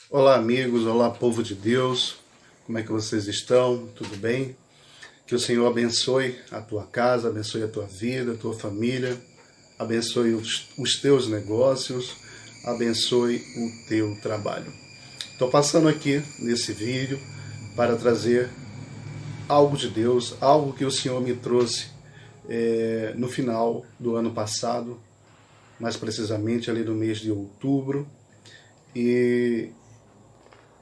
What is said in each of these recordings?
Olá, amigos, olá, povo de Deus, como é que vocês estão? Tudo bem? Que o Senhor abençoe a tua casa, abençoe a tua vida, a tua família, abençoe os teus negócios, abençoe o teu trabalho. Estou passando aqui nesse vídeo para trazer algo de Deus, algo que o Senhor me trouxe no final do ano passado, mais precisamente ali no mês de outubro, e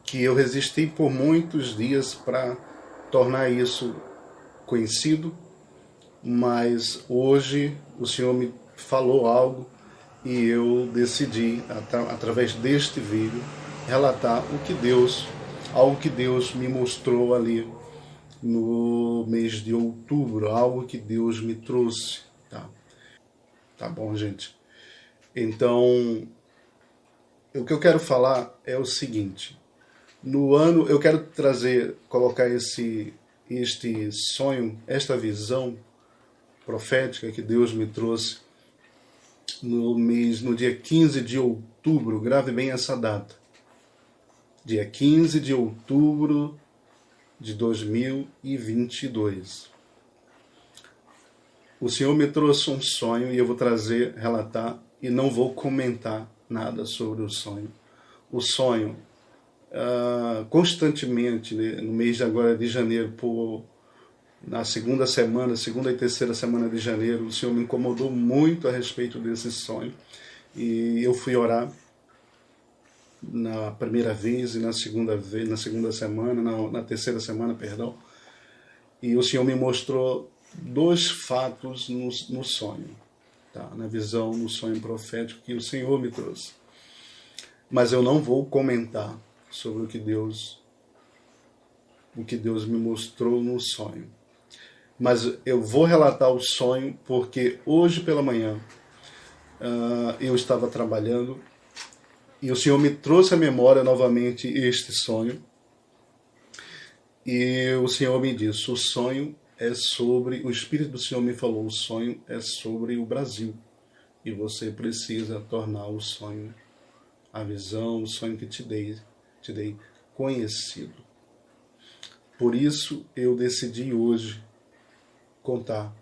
que eu resisti por muitos dias para tornar isso conhecido, mas hoje o Senhor me falou algo e eu decidi, através deste vídeo, relatar algo que Deus me mostrou ali no mês de outubro, algo que Deus me trouxe, tá? Tá bom, gente? Então, o que eu quero falar é o seguinte: no ano, eu quero colocar este sonho, esta visão profética que Deus me trouxe no dia 15 de outubro, grave bem essa data. Dia 15 de outubro de 2022. O Senhor me trouxe um sonho e eu vou relatar, e não vou comentar nada sobre o sonho. O sonho, constantemente, né, no mês agora de janeiro, na segunda e terceira semana de janeiro, o Senhor me incomodou muito a respeito desse sonho. E eu fui orar na primeira vez e na segunda semana, na terceira semana, perdão. E o Senhor me mostrou dois fatos no sonho, tá? Na visão, no sonho profético que o Senhor me trouxe. Mas eu não vou comentar sobre o que Deus me mostrou no sonho. Mas eu vou relatar o sonho porque hoje pela manhã eu estava trabalhando e o Senhor me trouxe à memória novamente este sonho. E o Senhor me disse, o Espírito do Senhor me falou, o sonho é sobre o Brasil. E você precisa tornar o sonho, a visão, o sonho que te dei conhecido. Por isso eu decidi hoje contar.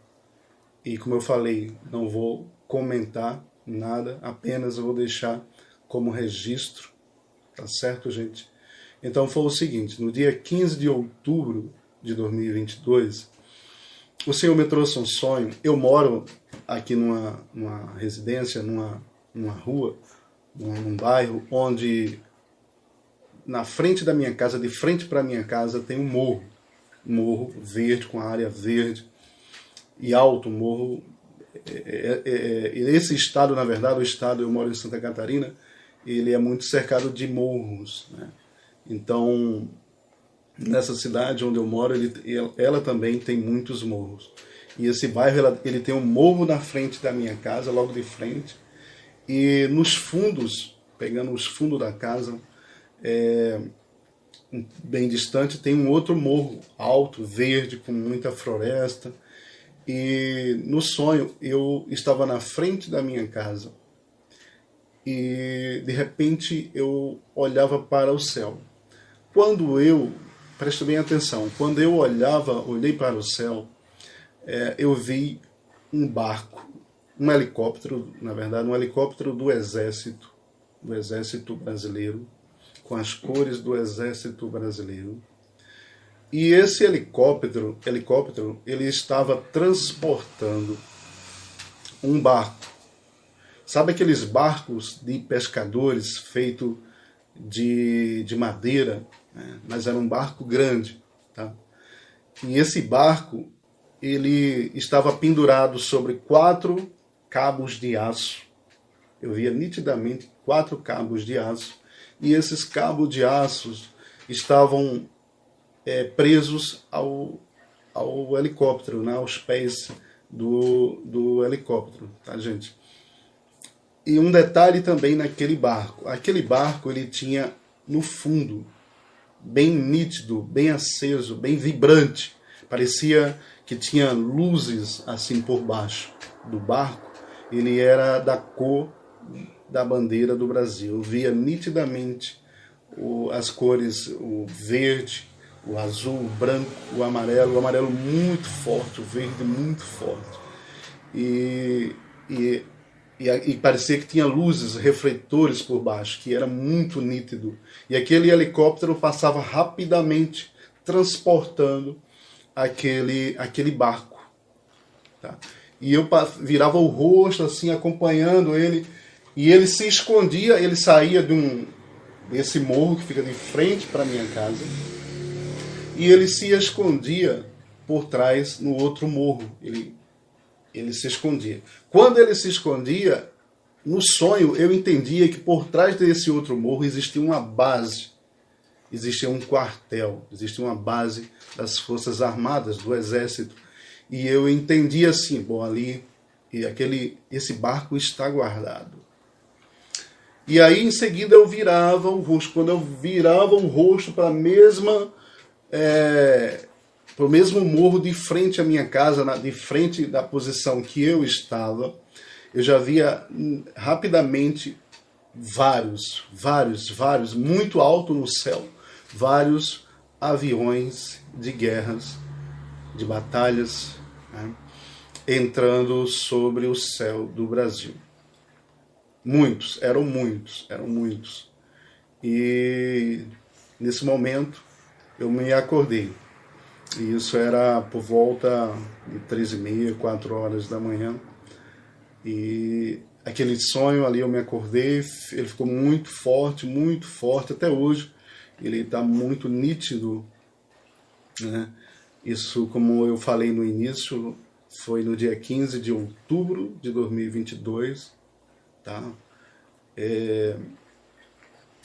E como eu falei, não vou comentar nada, apenas eu vou deixar como registro, tá certo, gente? Então foi o seguinte, no dia 15 de outubro de 2022, o Senhor me trouxe um sonho. Eu moro aqui numa residência, numa rua, num bairro, onde na frente da minha casa, de frente para a minha casa, tem um morro verde, com a área verde e alto, morro. Esse estado, na verdade, eu moro em Santa Catarina, ele é muito cercado de morros, né? Então, nessa cidade onde eu moro, ela também tem muitos morros. E esse bairro, ele tem um morro na frente da minha casa, logo de frente, e nos fundos, pegando os fundos da casa, bem distante, tem um outro morro alto, verde, com muita floresta. E no sonho eu estava na frente da minha casa e de repente eu olhava para o céu. Preste bem atenção, quando eu olhei para o céu, eu vi um barco, um helicóptero, na verdade, um helicóptero do Exército Brasileiro, com as cores do Exército Brasileiro. E esse helicóptero, ele estava transportando um barco. Sabe aqueles barcos de pescadores feito de madeira, né? Mas era um barco grande, tá? E esse barco, ele estava pendurado sobre 4 cabos de aço. Eu via nitidamente 4 cabos de aço. E esses cabos de aço estavam presos ao helicóptero, né? Aos pés do helicóptero, tá, gente? E um detalhe também naquele barco. Aquele barco, ele tinha no fundo, bem nítido, bem aceso, bem vibrante. Parecia que tinha luzes assim por baixo do barco. Ele era da cor da bandeira do Brasil. Eu via nitidamente as cores, o verde, o azul, o branco, o amarelo muito forte, o verde muito forte. E parecia que tinha luzes, refletores por baixo, que era muito nítido. E aquele helicóptero passava rapidamente transportando aquele barco. Tá? E eu virava o rosto assim, acompanhando ele, e ele se escondia, ele saía desse morro que fica de frente para minha casa, e ele se escondia por trás no outro morro. Ele se escondia. Quando ele se escondia, no sonho eu entendia que por trás desse outro morro existia uma base, existia um quartel, existia uma base das Forças Armadas, do Exército. E eu entendia assim, bom, ali esse barco está guardado. E aí em seguida eu virava o rosto. Quando eu virava o rosto para o mesmo morro de frente à minha casa, de frente da posição que eu estava, eu já via rapidamente vários, muito alto no céu, vários aviões de guerras, de batalhas, né, entrando sobre o céu do Brasil. Eram muitos. E nesse momento eu me acordei. E isso era por volta de 3h30, 4 horas da manhã. E aquele sonho ali eu me acordei, ele ficou muito forte até hoje. Ele está muito nítido, né? Isso, como eu falei no início, foi no dia 15 de outubro de 2022. Tá?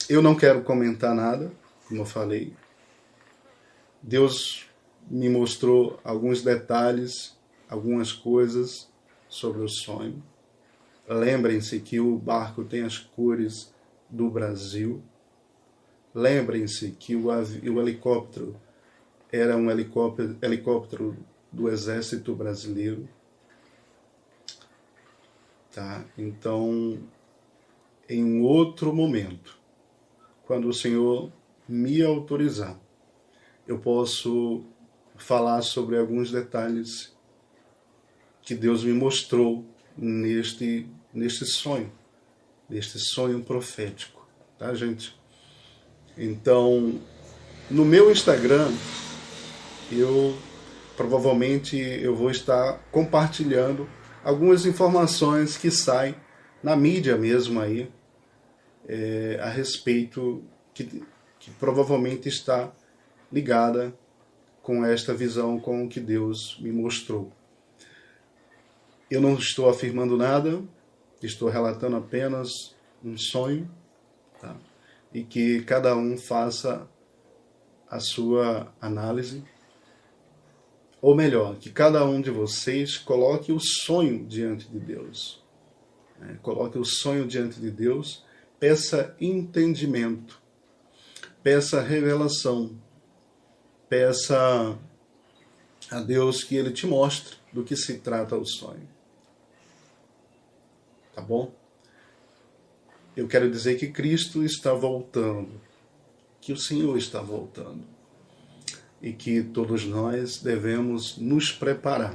Eu não quero comentar nada, como eu falei. Deus me mostrou alguns detalhes, algumas coisas sobre o sonho. Lembrem-se que o barco tem as cores do Brasil. Lembrem-se que o helicóptero era um helicóptero do Exército Brasileiro. Tá? Então, em um outro momento, quando o Senhor me autorizar, eu posso falar sobre alguns detalhes que Deus me mostrou neste sonho profético, tá, gente? Então, no meu Instagram, provavelmente eu vou estar compartilhando algumas informações que saem na mídia mesmo aí, a respeito, que provavelmente está ligada com esta visão, com o que Deus me mostrou. Eu não estou afirmando nada, estou relatando apenas um sonho, tá? E que cada um faça a sua análise, ou melhor, que cada um de vocês coloque o sonho diante de Deus. Né? Coloque o sonho diante de Deus, peça entendimento, peça revelação, peça a Deus que Ele te mostre do que se trata o sonho. Tá bom? Eu quero dizer que Cristo está voltando, que o Senhor está voltando, e que todos nós devemos nos preparar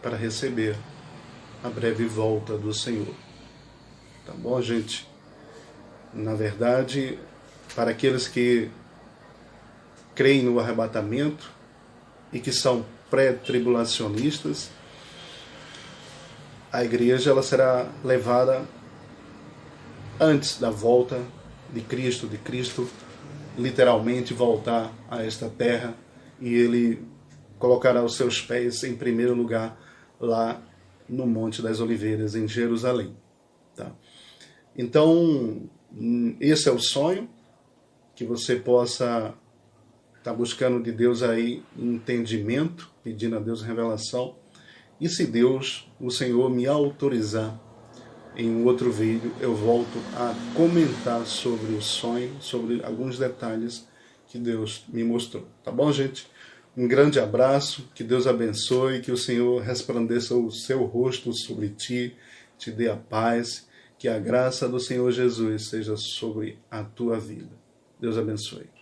para receber a breve volta do Senhor. Tá bom, gente? Na verdade, para aqueles que creem no arrebatamento e que são pré-tribulacionistas, a igreja ela será levada antes da volta de Cristo literalmente voltar a esta terra, e Ele colocará os seus pés em primeiro lugar lá no Monte das Oliveiras, em Jerusalém. Tá? Então, esse é o sonho, que você possa estar buscando de Deus aí entendimento, pedindo a Deus revelação. E se Deus, o Senhor, me autorizar, em um outro vídeo eu volto a comentar sobre o sonho, sobre alguns detalhes que Deus me mostrou. Tá bom, gente? Um grande abraço, que Deus abençoe, que o Senhor resplandeça o seu rosto sobre ti, te dê a paz, Que a graça do Senhor Jesus seja sobre a tua vida. Deus abençoe.